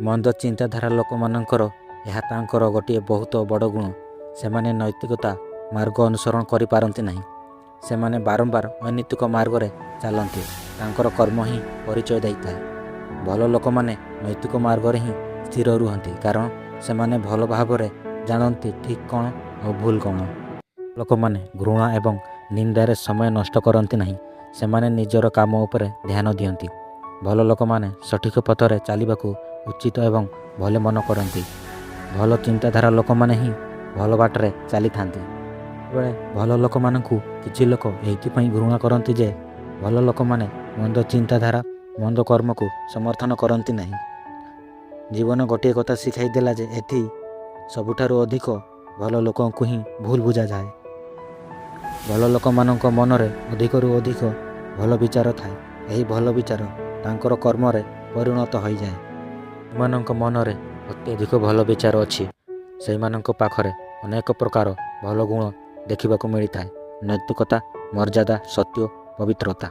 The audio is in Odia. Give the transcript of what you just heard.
ମନ୍ଦ ଚିନ୍ତାଧାରା ଲୋକମାନଙ୍କର ଏହା ତାଙ୍କର ଗୋଟିଏ ବହୁତ ବଡ଼ ଗୁଣ। ସେମାନେ ନୈତିକତା ମାର୍ଗ ଅନୁସରଣ କରିପାରନ୍ତି ନାହିଁ। ସେମାନେ ବାରମ୍ବାର ଅନୈତିକ ମାର୍ଗରେ ଚାଲନ୍ତି। ତାଙ୍କର କର୍ମ ହିଁ ପରିଚୟ ଦେଇଥାଏ। ଭଲ ଲୋକମାନେ ନୈତିକ ମାର୍ଗରେ ହିଁ ସ୍ଥିର ରୁହନ୍ତି, କାରଣ ସେମାନେ ଭଲ ଭାବରେ ଜାଣନ୍ତି ଠିକ୍ କ'ଣ ଓ ଭୁଲ କ'ଣ। ଲୋକମାନେ ଘୃଣା ଏବଂ ନିନ୍ଦାରେ ସମୟ ନଷ୍ଟ କରନ୍ତି ନାହିଁ। ସେମାନେ ନିଜର କାମ ଉପରେ ଧ୍ୟାନ ଦିଅନ୍ତି। ଭଲ ଲୋକମାନେ ସଠିକ ପଥରେ ଚାଲିବାକୁ ଉଚିତ ଏବଂ ଭଲ ମନ କରନ୍ତି। ଭଲ ଚିନ୍ତାଧାରା ଲୋକମାନେ ହିଁ ଭଲ ବାଟରେ ଚାଲିଥାନ୍ତି। ବେଳେ ଭଲ ଲୋକମାନଙ୍କୁ କିଛି ଲୋକ ଏଇଥିପାଇଁ ଘୃଣା କରନ୍ତି ଯେ ଭଲ ଲୋକମାନେ ମନ୍ଦ ଚିନ୍ତାଧାରା ମନ୍ଦ କର୍ମକୁ ସମର୍ଥନ କରନ୍ତି ନାହିଁ। ଜୀବନ ଗୋଟିଏ କଥା ଶିଖାଇ ଦେଲା ଯେ ଏଠି ସବୁଠାରୁ ଅଧିକ ଭଲ ଲୋକଙ୍କୁ ହିଁ ଭୁଲ ବୁଝାଯାଏ। ଭଲ ଲୋକମାନଙ୍କ ମନରେ ଅଧିକରୁ ଅଧିକ ଭଲ ବିଚାର ଥାଏ। ଏହି ଭଲ ବିଚାର ତାଙ୍କର କର୍ମରେ ପରିଣତ ହୋଇଯାଏ। ଯେଉଁମାନଙ୍କ ମନରେ ଅତ୍ୟଧିକ ଭଲ ବିଚାର ଅଛି ସେହିମାନଙ୍କ ପାଖରେ ଅନେକ ପ୍ରକାର ଭଲ ଗୁଣ ଦେଖିବାକୁ ମିଳିଥାଏ। ନୈତିକତା, ମର୍ଯ୍ୟାଦା, ସତ୍ୟ, ପବିତ୍ରତା।